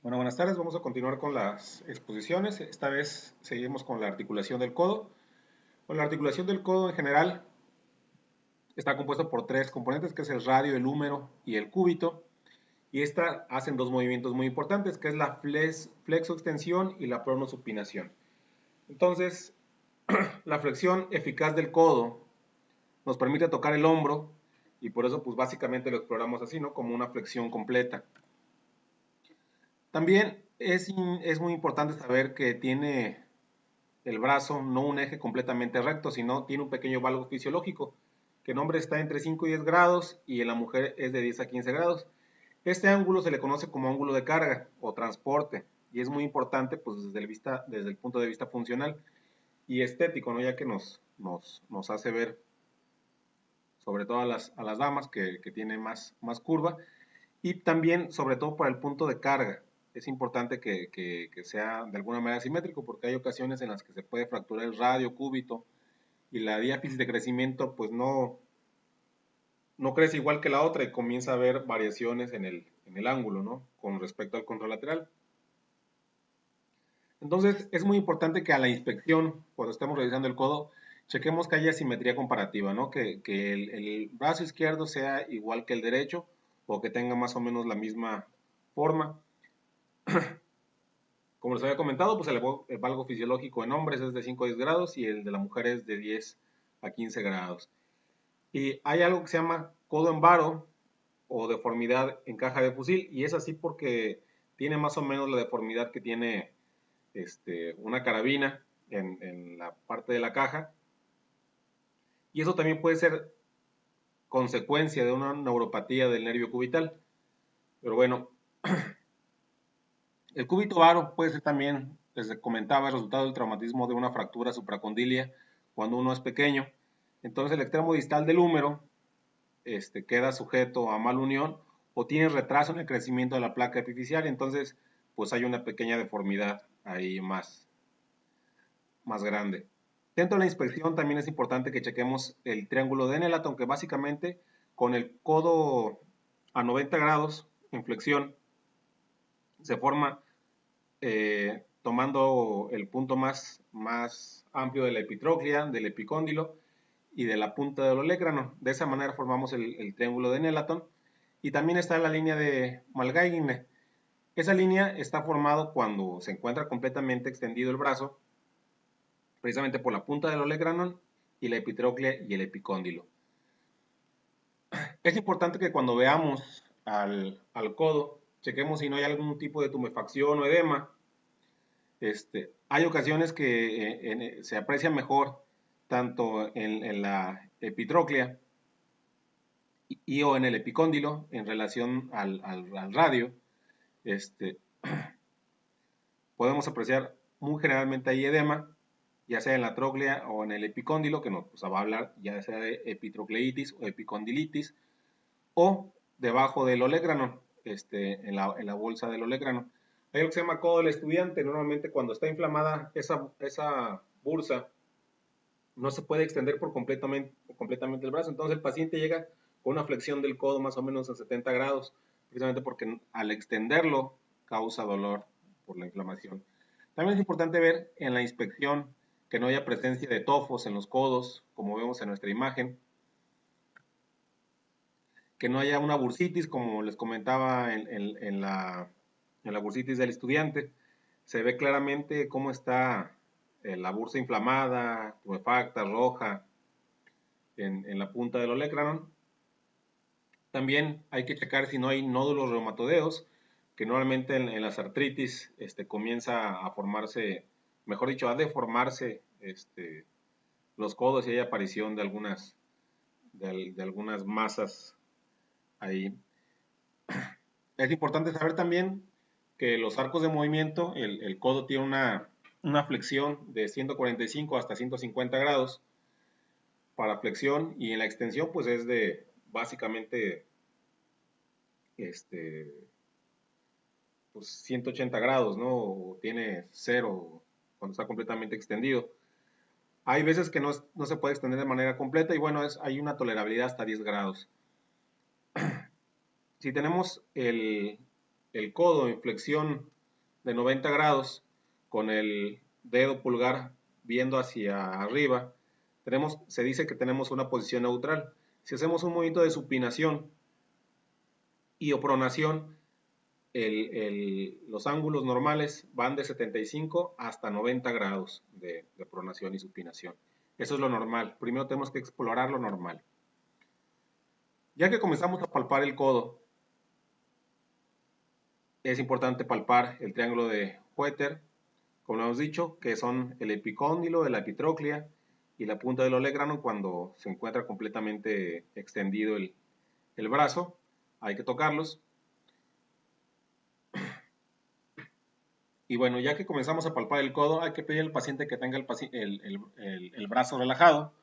Bueno, buenas tardes. Vamos a continuar con las exposiciones. Esta vez seguimos con la articulación del codo. Bueno, la articulación del codo en general está compuesta por tres componentes, que es el radio, el húmero y el cúbito. Y esta hacen dos movimientos muy importantes, que es la flexoextensión y la pronosupinación. Entonces, la flexión eficaz del codo nos permite tocar el hombro y por eso, pues básicamente lo exploramos así, ¿no? Como una flexión completa. También es muy importante saber que tiene el brazo no un eje completamente recto, sino tiene un pequeño valgo fisiológico, que en hombre está entre 5 y 10 grados y en la mujer es de 10 a 15 grados. Este ángulo se le conoce como ángulo de carga o transporte y es muy importante pues, desde el punto de vista funcional y estético, ¿no? Ya que nos hace ver, sobre todo a las damas, que tiene más curva y también, sobre todo, por el punto de carga. Es importante que sea de alguna manera simétrico porque hay ocasiones en las que se puede fracturar el radio, cúbito y la diáfisis de crecimiento pues no crece igual que la otra y comienza a haber variaciones en el ángulo, ¿no? Con respecto al contralateral. Entonces, es muy importante que a la inspección, cuando estemos revisando el codo, chequemos que haya simetría comparativa, ¿no? Que el brazo izquierdo sea igual que el derecho o que tenga más o menos la misma forma. Como les había comentado, pues el valgo fisiológico en hombres es de 5 a 10 grados y el de la mujer es de 10 a 15 grados. Y hay algo que se llama codo en varo o deformidad en caja de fusil y es así porque tiene más o menos la deformidad que tiene una carabina en la parte de la caja y eso también puede ser consecuencia de una neuropatía del nervio cubital. Pero bueno, el cúbito varo puede ser también, les comentaba, el resultado del traumatismo de una fractura supracondilia cuando uno es pequeño. Entonces el extremo distal del húmero queda sujeto a mala unión o tiene retraso en el crecimiento de la placa epifisial, entonces pues hay una pequeña deformidad ahí más grande. Dentro de la inspección también es importante que chequemos el triángulo de Nelaton, que básicamente con el codo a 90 grados en flexión se forma tomando el punto más amplio de la epitroclea, del epicóndilo y de la punta del olecrano. De esa manera formamos el triángulo de Nelaton. Y también está la línea de Malgaigne. Esa línea está formada cuando se encuentra completamente extendido el brazo, precisamente por la punta del olecranon y la epitroclea y el epicóndilo. Es importante que cuando veamos al codo, chequemos si no hay algún tipo de tumefacción o edema. Hay ocasiones que se aprecia mejor tanto en la epitróclea y o en el epicóndilo en relación al radio. Este, Podemos apreciar muy generalmente ahí edema, ya sea en la tróclea o en el epicóndilo, que nos va a hablar ya sea de epitrocleitis o epicondilitis, o debajo del olecrano, en la bolsa del olecrano. Hay algo que se llama codo del estudiante. Normalmente cuando está inflamada esa bursa, no se puede extender completamente el brazo. Entonces el paciente llega con una flexión del codo más o menos a 70 grados, precisamente porque al extenderlo causa dolor por la inflamación. También es importante ver en la inspección que no haya presencia de tofos en los codos, como vemos en nuestra imagen, que no haya una bursitis, como les comentaba en la bursitis del estudiante. Se ve claramente cómo está la bursa inflamada, tumefacta, roja, en la punta del olecranon. También hay que checar si no hay nódulos reumatoideos, que normalmente en las artritis comienza a formarse, mejor dicho, a deformarse los codos y hay aparición de algunas masas ahí. Es importante saber también que los arcos de movimiento, el codo tiene una flexión de 145 hasta 150 grados para flexión y en la extensión pues es de básicamente pues 180 grados, ¿no? O tiene cero cuando está completamente extendido. Hay veces que no se puede extender de manera completa y bueno, hay una tolerabilidad hasta 10 grados. Si tenemos el codo en flexión de 90 grados con el dedo pulgar viendo hacia arriba, se dice que tenemos una posición neutral. Si hacemos un movimiento de supinación y o pronación, los ángulos normales van de 75 hasta 90 grados de pronación y supinación. Eso es lo normal. Primero tenemos que explorar lo normal. Ya que comenzamos a palpar el codo, es importante palpar el triángulo de Hueter, como lo hemos dicho, que son el epicóndilo, la epitróclea y la punta del olecranon cuando se encuentra completamente extendido el brazo. Hay que tocarlos. Y bueno, ya que comenzamos a palpar el codo, hay que pedir al paciente que tenga el brazo relajado.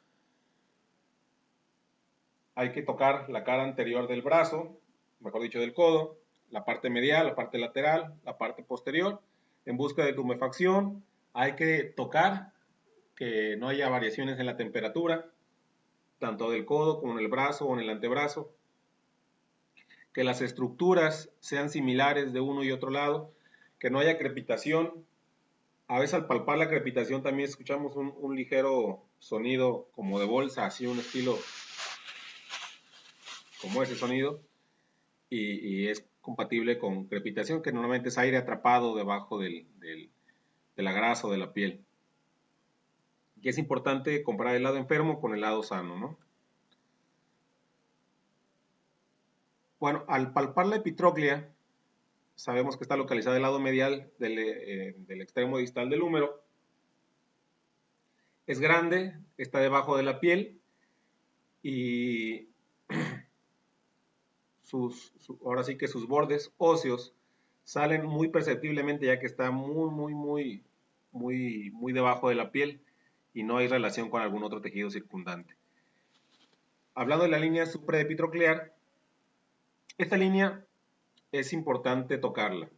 Hay que tocar la cara anterior del brazo, mejor dicho del codo, la parte medial, la parte lateral, la parte posterior, en busca de tumefacción. Hay que tocar que no haya variaciones en la temperatura, tanto del codo como en el brazo o en el antebrazo. Que las estructuras sean similares de uno y otro lado, que no haya crepitación. A veces al palpar la crepitación también escuchamos un ligero sonido como de bolsa, así un estilo como ese sonido, y es compatible con crepitación, que normalmente es aire atrapado debajo de la grasa o de la piel. Y es importante comparar el lado enfermo con el lado sano, ¿no? Bueno, al palpar la epitróclea, sabemos que está localizada del lado medial del extremo distal del húmero. Es grande, está debajo de la piel y ahora sí que sus bordes óseos salen muy perceptiblemente ya que está muy debajo de la piel y no hay relación con algún otro tejido circundante. Hablando de la línea supraepitroclear, esta línea es importante tocarla,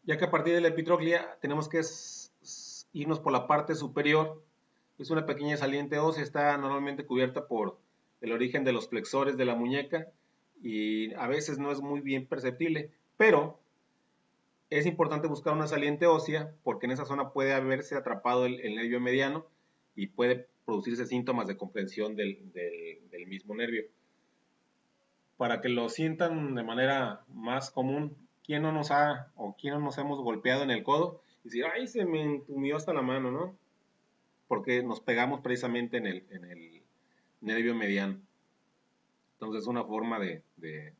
ya que a partir de la epitroclea tenemos que irnos por la parte superior. Es una pequeña saliente ósea, está normalmente cubierta por el origen de los flexores de la muñeca y a veces no es muy bien perceptible, pero es importante buscar una saliente ósea porque en esa zona puede haberse atrapado el nervio mediano y puede producirse síntomas de comprensión del mismo nervio. Para que lo sientan de manera más común, ¿quién no nos ha o quién no nos hemos golpeado en el codo? Y decir, ay, se me entumió hasta la mano, ¿no? Porque nos pegamos precisamente en el nervio mediano. Entonces es una forma de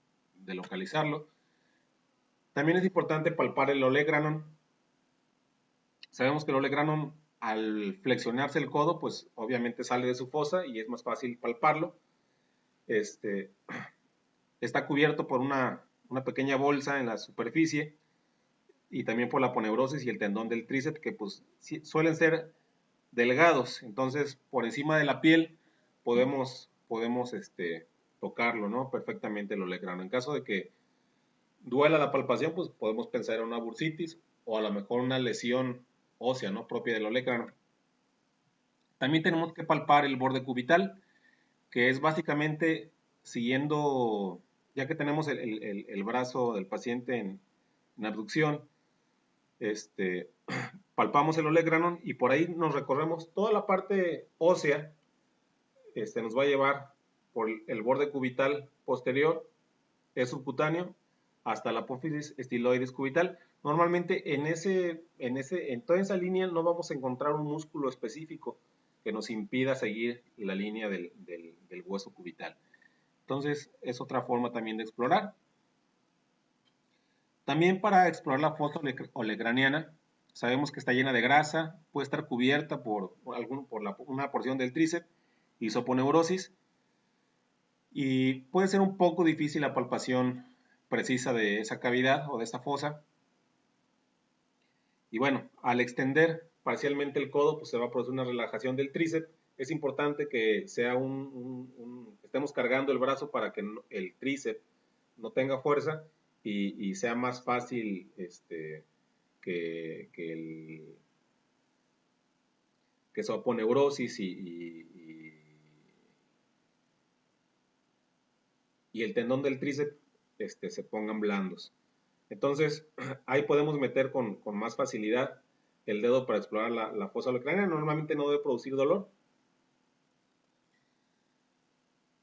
localizarlo. También es importante palpar el olecranon. Sabemos que el olecranon, al flexionarse el codo, pues obviamente sale de su fosa y es más fácil palparlo. Está cubierto por una pequeña bolsa en la superficie y también por la aponeurosis y el tendón del tríceps, que pues suelen ser delgados. Entonces, por encima de la piel podemos tocarlo, ¿no? Perfectamente el olecranon. En caso de que duela la palpación, pues podemos pensar en una bursitis o a lo mejor una lesión ósea, ¿no? Propia del olecranon. También tenemos que palpar el borde cubital, que es básicamente siguiendo, ya que tenemos el brazo del paciente en abducción, palpamos el olecranon y por ahí nos recorremos toda la parte ósea, nos va a llevar por el borde cubital posterior, es subcutáneo, hasta la apófisis estiloides cubital. Normalmente en toda esa línea no vamos a encontrar un músculo específico que nos impida seguir la línea del hueso cubital. Entonces es otra forma también de explorar. También para explorar la fosa olecraniana, sabemos que está llena de grasa, puede estar cubierta por una porción del tríceps, isoponeurosis, y puede ser un poco difícil la palpación precisa de esa cavidad o de esa fosa. Y bueno, al extender parcialmente el codo, pues se va a producir una relajación del tríceps. Es importante que sea estemos cargando el brazo para que el tríceps no tenga fuerza y sea más fácil que su aponeurosis y el tendón del tríceps se pongan blandos. Entonces, ahí podemos meter con más facilidad el dedo para explorar la fosa olecraneana. Normalmente no debe producir dolor.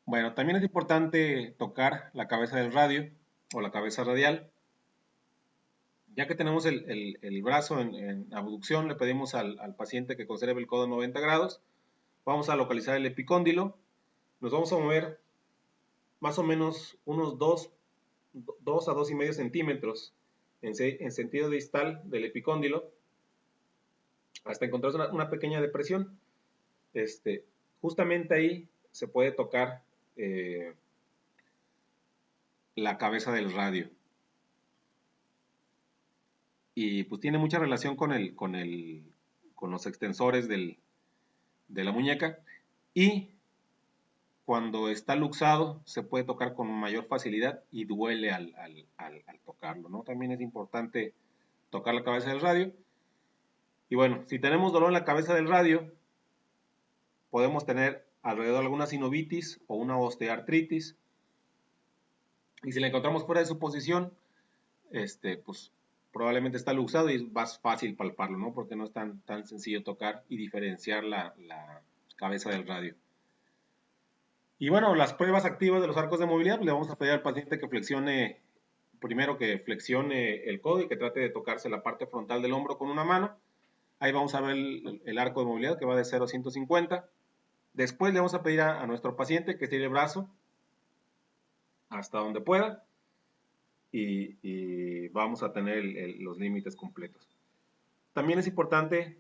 Bueno, también es importante tocar la cabeza del radio o la cabeza radial. Ya que tenemos el brazo en abducción, le pedimos al paciente que conserve el codo en 90 grados. Vamos a localizar el epicóndilo. Nos vamos a mover más o menos unos 2 a 2,5 centímetros en sentido distal del epicóndilo hasta encontrar una pequeña depresión. Justamente ahí se puede tocar la cabeza del radio. Y pues tiene mucha relación con los extensores de la muñeca. Y cuando está luxado se puede tocar con mayor facilidad y duele al tocarlo, ¿no? También es importante tocar la cabeza del radio. Y bueno, si tenemos dolor en la cabeza del radio, podemos tener alrededor alguna sinovitis o una osteoartritis. Y si la encontramos fuera de su posición, pues probablemente está luxado y es más fácil palparlo, ¿no? Porque no es tan sencillo tocar y diferenciar la cabeza del radio. Y bueno, las pruebas activas de los arcos de movilidad, pues le vamos a pedir al paciente que flexione, primero que flexione el codo y que trate de tocarse la parte frontal del hombro con una mano. Ahí vamos a ver el arco de movilidad que va de 0 a 150. Después le vamos a pedir a nuestro paciente que estire el brazo hasta donde pueda y vamos a tener los límites completos. También es importante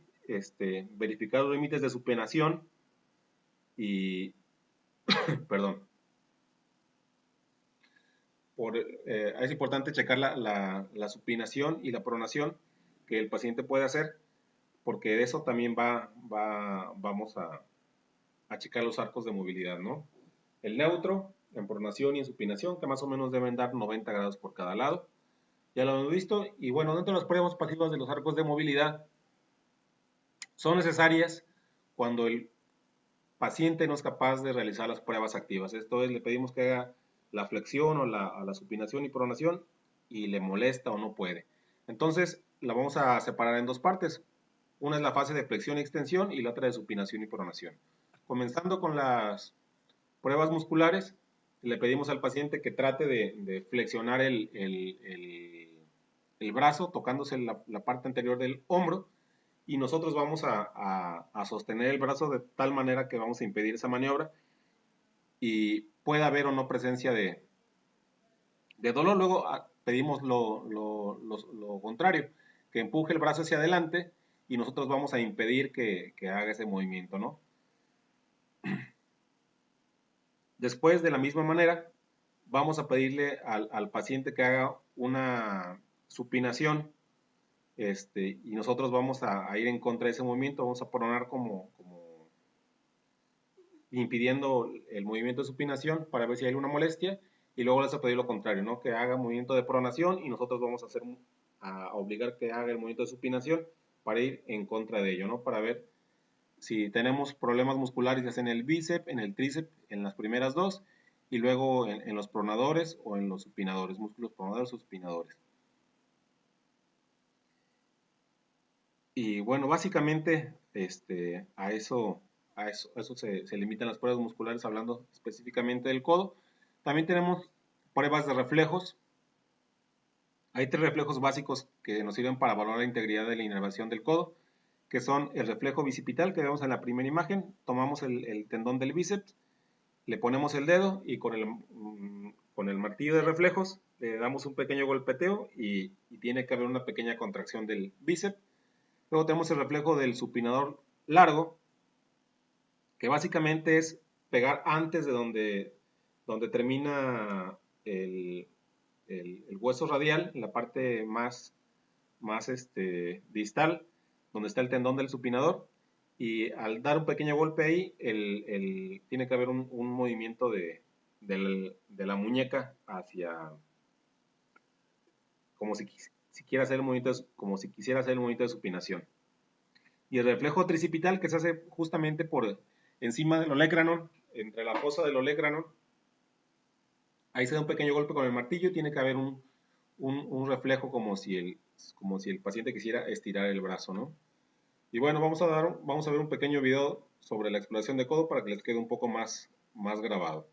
verificar los límites de supinación y, perdón, es importante checar la supinación y la pronación que el paciente puede hacer, porque de eso también vamos a checar los arcos de movilidad, ¿no? El neutro, en pronación y en supinación, que más o menos deben dar 90 grados por cada lado. Ya lo hemos visto. Y bueno, dentro de las pruebas pasivas de los arcos de movilidad, son necesarias cuando el paciente no es capaz de realizar las pruebas activas. Esto es, le pedimos que haga la flexión o la supinación y pronación y le molesta o no puede. Entonces, la vamos a separar en dos partes. Una es la fase de flexión y extensión y la otra de supinación y pronación. Comenzando con las pruebas musculares, le pedimos al paciente que trate de flexionar el brazo tocándose la parte anterior del hombro y nosotros vamos a sostener el brazo de tal manera que vamos a impedir esa maniobra y puede haber o no presencia de dolor. Luego pedimos lo contrario, que empuje el brazo hacia adelante y nosotros vamos a impedir que haga ese movimiento, ¿no? Después, de la misma manera, vamos a pedirle al paciente que haga una supinación y nosotros vamos a ir en contra de ese movimiento, vamos a pronar como impidiendo el movimiento de supinación para ver si hay una molestia y luego les vamos a pedir lo contrario, ¿no? Que haga movimiento de pronación y nosotros vamos a obligar que haga el movimiento de supinación para ir en contra de ello, ¿no? Para ver si tenemos problemas musculares ya sea en el bíceps, en el tríceps, en las primeras dos y luego en los pronadores o en los supinadores, músculos pronadores o supinadores. Y bueno, básicamente a eso se limitan las pruebas musculares hablando específicamente del codo. También tenemos pruebas de reflejos. Hay 3 reflejos básicos que nos sirven para valorar la integridad de la inervación del codo, que son el reflejo bicipital que vemos en la primera imagen. Tomamos el tendón del bíceps, le ponemos el dedo y con el martillo de reflejos le damos un pequeño golpeteo y tiene que haber una pequeña contracción del bíceps. Luego tenemos el reflejo del supinador largo, que básicamente es pegar antes de donde termina el hueso radial, en la parte más distal, donde está el tendón del supinador, y al dar un pequeño golpe ahí, tiene que haber un movimiento de la muñeca hacia, como si quisiera hacer el movimiento de supinación. Y el reflejo tricipital que se hace justamente por encima del olecranon, entre la fosa del olecranon, ahí se da un pequeño golpe con el martillo y tiene que haber un un reflejo como si el paciente quisiera estirar el brazo, ¿no? Y bueno, vamos a ver un pequeño video sobre la exploración de codo para que les quede un poco más grabado.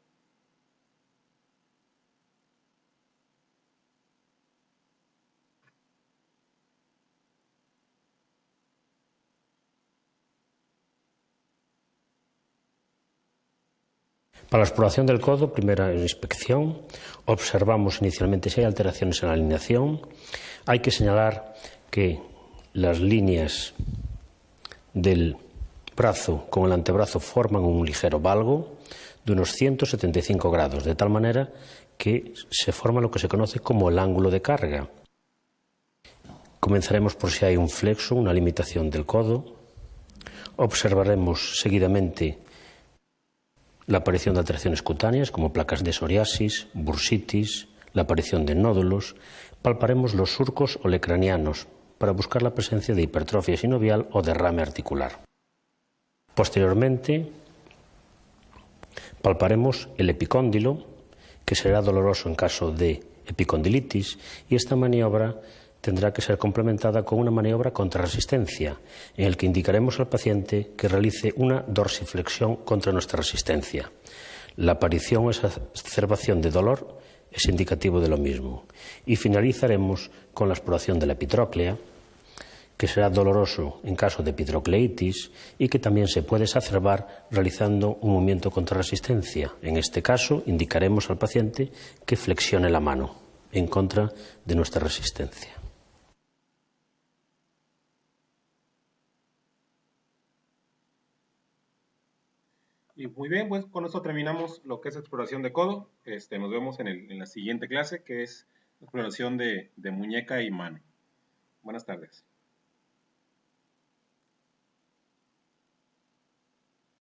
Para la exploración del codo, primera inspección, observamos inicialmente si hay alteraciones en la alineación. Hay que señalar que las líneas del brazo con el antebrazo forman un ligero valgo de unos 175 grados, de tal manera que se forma lo que se conoce como el ángulo de carga. Comenzaremos por si hay un flexo, una limitación del codo. Observaremos seguidamente la aparición de alteraciones cutáneas como placas de psoriasis, bursitis, la aparición de nódulos. Palparemos los surcos olecranianos para buscar la presencia de hipertrofia sinovial o derrame articular. Posteriormente, palparemos el epicóndilo, que será doloroso en caso de epicondilitis, y esta maniobra tendrá que ser complementada con una maniobra contra resistencia, en el que indicaremos al paciente que realice una dorsiflexión contra nuestra resistencia. La aparición o exacerbación de dolor es indicativo de lo mismo. Y finalizaremos con la exploración de la epitróclea, que será doloroso en caso de epitrocleitis y que también se puede exacerbar realizando un movimiento contra resistencia. En este caso, indicaremos al paciente que flexione la mano en contra de nuestra resistencia. Y muy bien, pues con esto terminamos lo que es exploración de codo. Nos vemos en la siguiente clase, que es exploración de muñeca y mano. Buenas tardes.